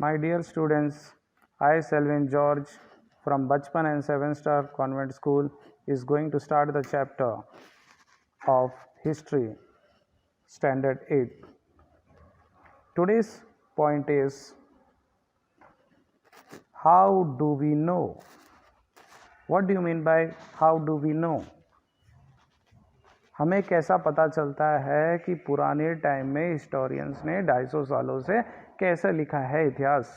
My dear students, I, Selvin George from Bachpan and 7-Star Convent School is going to start the chapter of History, Standard 8. Today's point is, how do we know? What do you mean by how do we know? हमें कैसा पता चलता है कि पुराने time में historians ने 250 सालों से कैसे लिखा है इतिहास?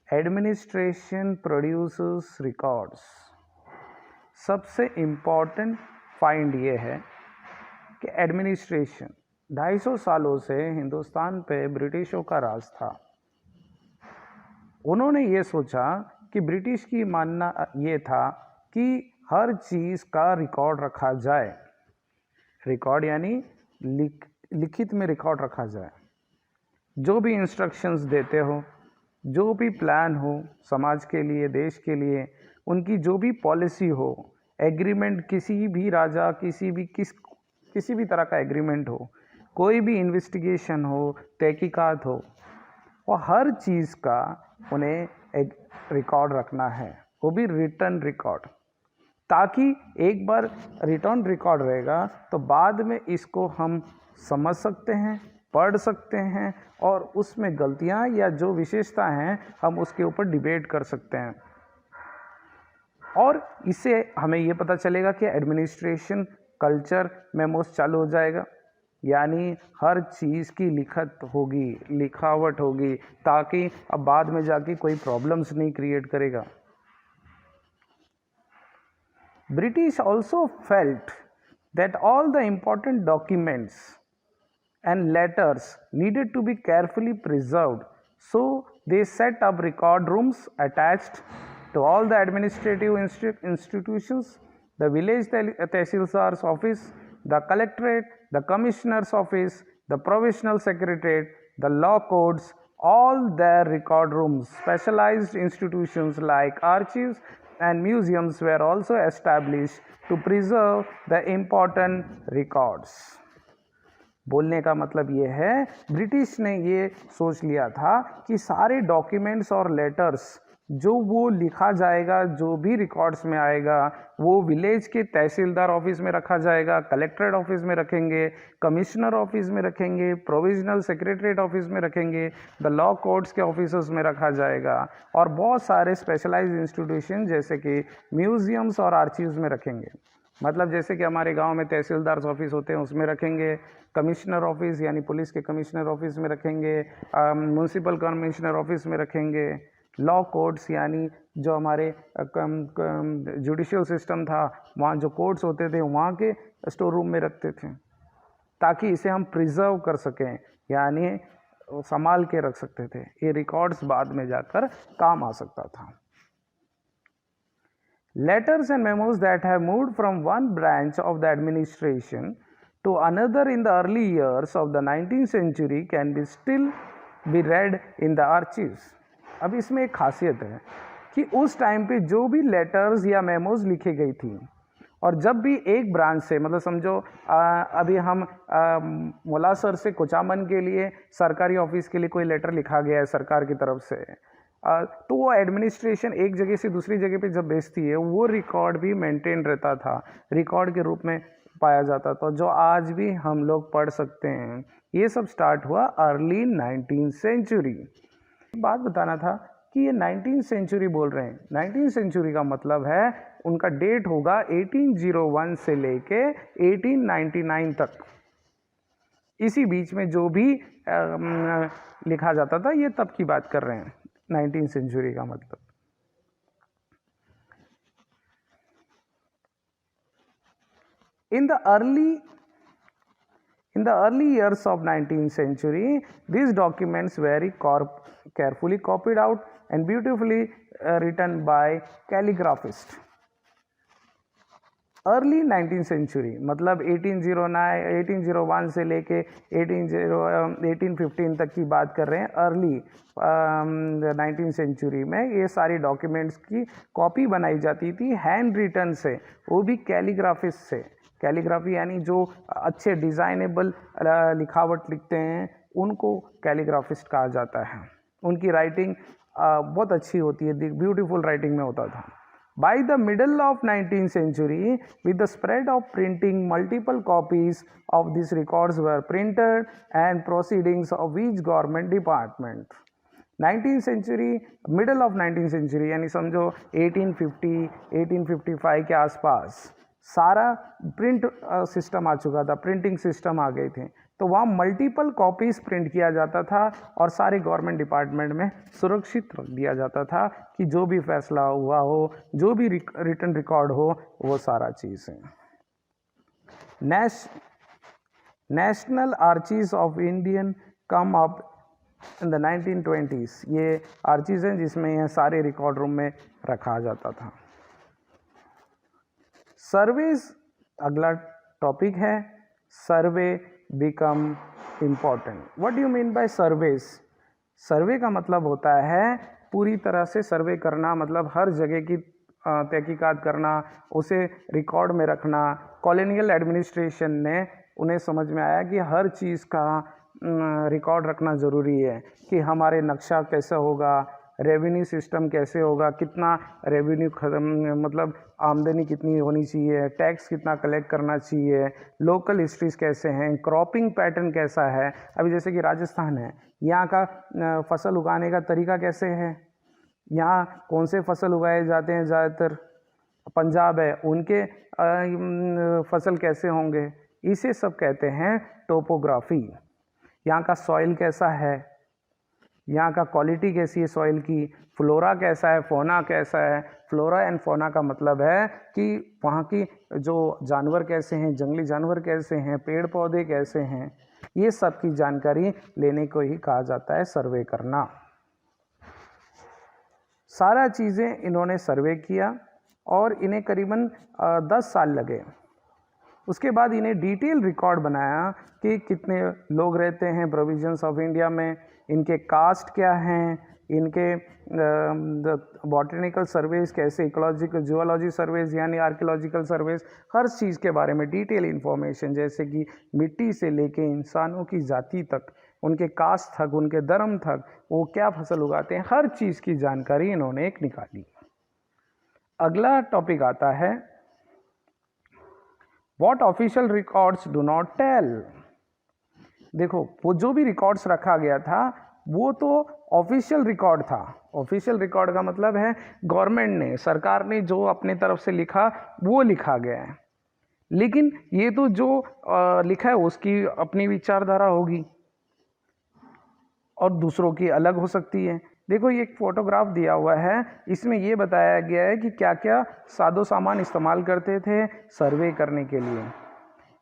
Administration produces records. सबसे इम्पॉर्टेंट फाइंड ये है कि एडमिनिस्ट्रेशन 250 सालों से हिंदुस्तान पे ब्रिटिशों का राज था। उन्होंने ये सोचा कि ब्रिटिश की मानना ये था कि हर चीज़ का रिकॉर्ड रखा जाए। रिकॉर्ड यानी लिखित में रिकॉर्ड रखा जाए। जो भी इंस्ट्रक्शंस देते हो, जो भी प्लान हो समाज के लिए, देश के लिए, उनकी जो भी पॉलिसी हो, एग्रीमेंट, किसी भी राजा, किसी भी तरह का एग्रीमेंट हो, कोई भी इन्वेस्टिगेशन हो, तहकीकात हो, और हर चीज़ का उन्हें एक रिकॉर्ड रखना है, वो भी रिटन रिकॉर्ड, ताकि एक बार रिटर्न रिकॉर्ड रहेगा तो बाद में इसको हम समझ सकते हैं, पढ़ सकते हैं और उसमें गलतियां या जो विशेषता हैं हम उसके ऊपर डिबेट कर सकते हैं। और इससे हमें ये पता चलेगा कि एडमिनिस्ट्रेशन कल्चर मेमोस चालू हो जाएगा, यानी हर चीज़ की लिखावट होगी, ताकि अब बाद में जाके कोई प्रॉब्लम्स नहीं क्रिएट करेगा। British also felt that all the important documents and letters needed to be carefully preserved, so they set up record rooms attached to all the administrative institutions, the village tehsildars office, the collectorate, the commissioner's office, the provisional secretariat, the law courts, all their record rooms. Specialized institutions like archives and museums were also established to preserve the important records. बोलने का मतलब ये है, British ने ये सोच लिया था कि सारे डॉक्यूमेंट्स और लेटर्स जो वो लिखा जाएगा, जो भी रिकॉर्ड्स में आएगा, वो विलेज के तहसीलदार ऑफिस में रखा जाएगा, कलेक्ट्रेट ऑफिस में रखेंगे, कमिश्नर ऑफिस में रखेंगे, प्रोविजनल सेक्रेटरीट ऑफिस में रखेंगे, द लॉ कोर्ट्स के ऑफिसर्स में रखा जाएगा, और बहुत सारे स्पेशलाइज्ड इंस्टीट्यूशन जैसे कि म्यूजियम्स और आर्चीव्स में रखेंगे। मतलब जैसे कि हमारे गांव में तहसीलदार ऑफिस होते हैं, उसमें रखेंगे, कमिश्नर ऑफिस यानी पुलिस के कमिश्नर ऑफिस में रखेंगे, म्यूनसिपल कमिश्नर ऑफिस में रखेंगे, लॉ कोर्ट्स यानी जो हमारे जुडिशियल सिस्टम था, वहाँ जो कोर्ट्स होते थे वहाँ के स्टोर रूम में रखते थे, ताकि इसे हम प्रिजर्व कर सकें, यानी संभाल के रख सकते थे। ये रिकॉर्ड्स बाद में जाकर काम आ सकता था। Letters and memos that have moved from one branch of the administration to another in the early years of the 19th century can be still be read in the archives. अब इसमें एक खासियत है कि उस टाइम पे जो भी लेटर्स या मेमोज लिखी गई थी, और जब भी एक ब्रांच से, मतलब समझो अभी हम मोलासर से कुचामन के लिए सरकारी ऑफिस के लिए कोई लेटर लिखा गया है सरकार की तरफ से, तो वो एडमिनिस्ट्रेशन एक जगह से दूसरी जगह पे जब भेजती है, वो रिकॉर्ड भी मेंटेन रहता था, रिकॉर्ड के रूप में पाया जाता था, जो आज भी हम लोग पढ़ सकते हैं। ये सब स्टार्ट हुआ अर्ली 19th सेंचुरी। बात बताना था कि ये 19th सेंचुरी बोल रहे हैं। 19th सेंचुरी का मतलब है उनका डेट होगा 1801 से लेके 1899 तक। इसी बीच में जो भी लिखा जाता था, ये तब की बात कर रहे हैं, 19th सेंचुरी का मतलब। In the early years of 19th century, these documents very carefully copied out and beautifully written by calligraphists. Early 19th century मतलब 1801 से लेके 1815 तक की बात कर रहे हैं। अर्ली 19th सेंचुरी में ये सारी डॉक्यूमेंट्स की कॉपी बनाई जाती थी हैंड रिटन से, वो भी कैलीग्राफिस्ट से। कैलीग्राफी यानी जो अच्छे डिज़ाइनेबल लिखावट लिखते हैं उनको कैलीग्राफिस्ट कहा जाता है। उनकी राइटिंग बहुत अच्छी होती है, ब्यूटीफुल राइटिंग में होता था. By the middle of 19th century, with the spread of printing, multiple copies of these records were printed and proceedings of each government department. 19th century, middle of 19th century यानी समझो 1850 1855 के आसपास सारा print system आ चुका था, printing system आ गए थे. तो वहाँ मल्टीपल कॉपीज़ प्रिंट किया जाता था और सारे गवर्नमेंट डिपार्टमेंट में सुरक्षित रख दिया जाता था कि जो भी फैसला हुआ हो, जो भी रिटन रिकॉर्ड हो, वो सारा चीज़ है. National archives of Indian come up in the 1920s. ये आर्चीज हैं जिसमें यह सारे रिकॉर्ड रूम में रखा जाता था. सर्वेज अगला टॉपिक है. Survey become important. What do you mean by surveys? Survey का मतलब होता है पूरी तरह से सर्वे करना, मतलब हर जगह की तहकीकात करना, उसे रिकॉर्ड में रखना. कॉलोनियल एडमिनिस्ट्रेशन ने उन्हें समझ में आया कि हर चीज़ का रिकॉर्ड रखना ज़रूरी है कि हमारे नक्शा कैसे होगा, रेवेन्यू सिस्टम कैसे होगा, कितना रेवेन्यू मतलब आमदनी कितनी होनी चाहिए, टैक्स कितना कलेक्ट करना चाहिए, लोकल हिस्ट्रीज कैसे हैं, क्रॉपिंग पैटर्न कैसा है. अभी जैसे कि राजस्थान है, यहाँ का फसल उगाने का तरीका कैसे है, यहाँ कौन से फसल उगाए जाते हैं ज़्यादातर. पंजाब है, उनके फसल कैसे होंगे, इसे सब कहते हैं टोपोग्राफी. यहाँ का सॉइल कैसा है, यहाँ का क्वालिटी कैसी है सॉइल की, फ्लोरा कैसा है, फोना कैसा है. फ्लोरा एंड फोना का मतलब है कि वहाँ की जो जानवर कैसे हैं, जंगली जानवर कैसे हैं, पेड़ पौधे कैसे हैं, ये सब की जानकारी लेने को ही कहा जाता है सर्वे करना. सारा चीज़ें इन्होंने सर्वे किया और इन्हें करीबन 10 साल लगे. उसके बाद इन्हें डिटेल रिकॉर्ड बनाया कि कितने लोग रहते हैं प्रोविजंस ऑफ इंडिया में, इनके कास्ट क्या हैं, इनके बॉटनिकल सर्वेज कैसे, इकोलॉजिकल जियोलॉजी सर्वेज यानी आर्कियोलॉजिकल सर्वेज, हर चीज़ के बारे में डिटेल इन्फॉर्मेशन, जैसे कि मिट्टी से लेके इंसानों की जाति तक, उनके कास्ट तक, उनके धर्म तक, वो क्या फसल उगाते हैं, हर चीज़ की जानकारी इन्होंने एक निकाली. अगला टॉपिक आता है What official records do not tell. देखो, वो जो भी रिकॉर्ड्स रखा गया था वो तो ऑफिशियल रिकॉर्ड था. ऑफिशियल रिकॉर्ड का मतलब है गवर्नमेंट ने, सरकार ने जो अपने तरफ से लिखा वो लिखा गया है. लेकिन ये तो जो लिखा है उसकी अपनी विचारधारा होगी और दूसरों की अलग हो सकती है. देखो, ये एक फोटोग्राफ दिया हुआ है, इसमें ये बताया गया है कि क्या क्या सादो सामान इस्तेमाल करते थे सर्वे करने के लिए.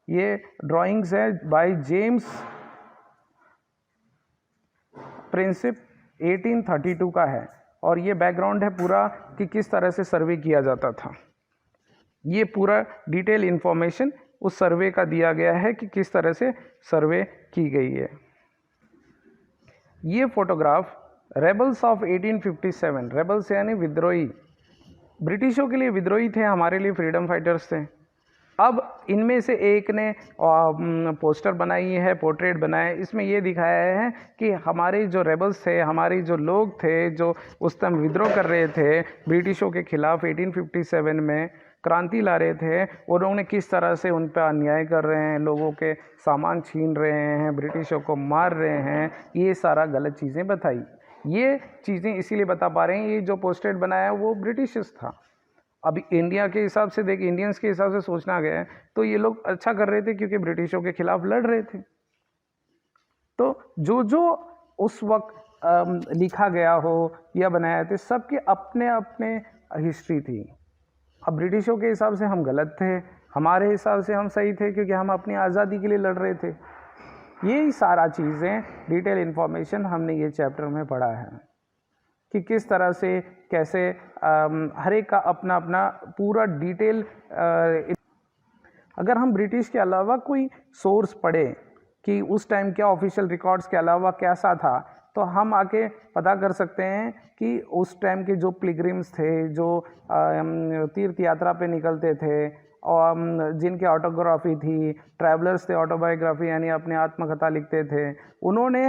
ये ड्राइंग्स है बाय जेम्स प्रिंसिप 1832 का है और ये बैकग्राउंड है पूरा कि किस तरह से सर्वे किया जाता था. ये पूरा डिटेल इन्फॉर्मेशन उस सर्वे का दिया गया है कि किस तरह से सर्वे की गई है. ये फोटोग्राफ रेबल्स ऑफ 1857, रेबल्स यानी विद्रोही, ब्रिटिशों के लिए विद्रोही थे, हमारे लिए फ्रीडम फाइटर्स थे. अब इनमें से एक ने पोस्टर बनाई है, पोर्ट्रेट बनाया है. इसमें ये दिखाया है कि हमारे जो रेबल्स थे, हमारे जो लोग थे जो उस टाइम विद्रोह कर रहे थे ब्रिटिशों के खिलाफ 1857 में क्रांति ला रहे थे, उन्होंने किस तरह से उन पर अन्याय कर रहे हैं, लोगों के सामान छीन रहे हैं, ब्रिटिशों को मार रहे हैं, ये सारा गलत चीज़ें बताई. ये चीज़ें इसीलिए बता पा रहे हैं, ये जो पोस्टरेट बनाया वो ब्रिटिशर्स था. अब इंडिया के हिसाब से देख, इंडियंस के हिसाब से सोचना गया है तो ये लोग अच्छा कर रहे थे क्योंकि ब्रिटिशों के खिलाफ लड़ रहे थे. तो जो जो उस वक्त लिखा गया हो या बनाया थे, सबके अपने अपने हिस्ट्री थी. अब ब्रिटिशों के हिसाब से हम गलत थे, हमारे हिसाब से हम सही थे क्योंकि हम अपनी आज़ादी के लिए लड़ रहे थे. यही सारा चीज़ें डिटेल इन्फॉर्मेशन हमने ये चैप्टर में पढ़ा है कि किस तरह से कैसे हर एक का अपना अपना पूरा डिटेल. अगर हम ब्रिटिश के अलावा कोई सोर्स पढ़े कि उस टाइम क्या ऑफिशियल रिकॉर्ड्स के अलावा कैसा था, तो हम आके पता कर सकते हैं कि उस टाइम के जो पिलग्रिम्स थे, जो तीर्थ यात्रा पे निकलते थे जिनकी ऑटोग्राफी थी, ट्रैवलर्स थे, ऑटोबायोग्राफी यानी अपने आत्मकथा लिखते थे, उन्होंने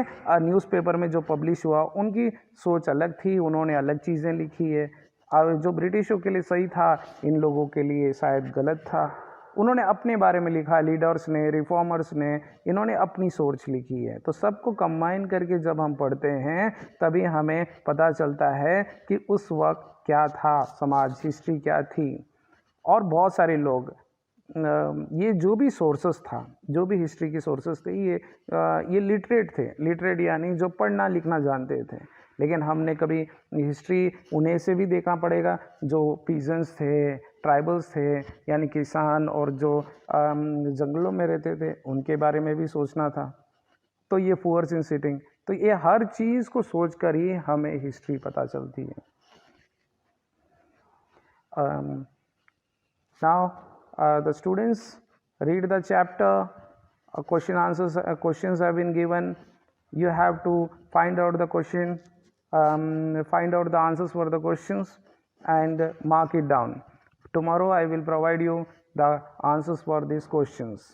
न्यूज़पेपर में जो पब्लिश हुआ उनकी सोच अलग थी, उन्होंने अलग चीज़ें लिखी है। जो ब्रिटिशों के लिए सही था इन लोगों के लिए शायद गलत था। उन्होंने अपने बारे में लिखा, लीडर्स ने, रिफॉर्मर्स ने, इन्होंने अपनी सोच लिखी है। तो सबको कंबाइन करके जब हम पढ़ते हैं तभी हमें पता चलता है कि उस वक्त क्या था, समाज, हिस्ट्री क्या थी। और बहुत सारे लोग ये जो भी सोर्सेस था, जो भी हिस्ट्री की सोर्सेस थे, ये लिटरेट थे। लिटरेट यानी जो पढ़ना लिखना जानते थे। लेकिन हमने कभी हिस्ट्री उन्हें से भी देखना पड़ेगा जो पीजेंट्स थे, ट्राइबल्स थे, यानी किसान, और जो जंगलों में रहते थे उनके बारे में भी सोचना था। तो ये पुअर्स इन सिटिंग, तो ये हर चीज़ को सोच कर ही हमें हिस्ट्री पता चलती है। Now the students read the chapter. Questions have been given. You have to find out the question, find out the answers for the questions and mark it down. Tomorrow I will provide you the answers for these questions.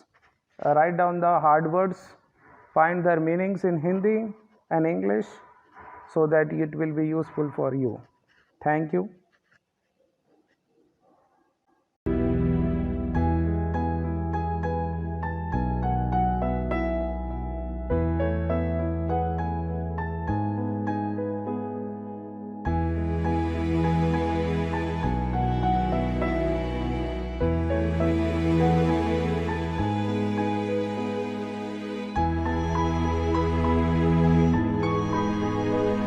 Write down the hard words, find their meanings in Hindi and English so that it will be useful for you. Thank you.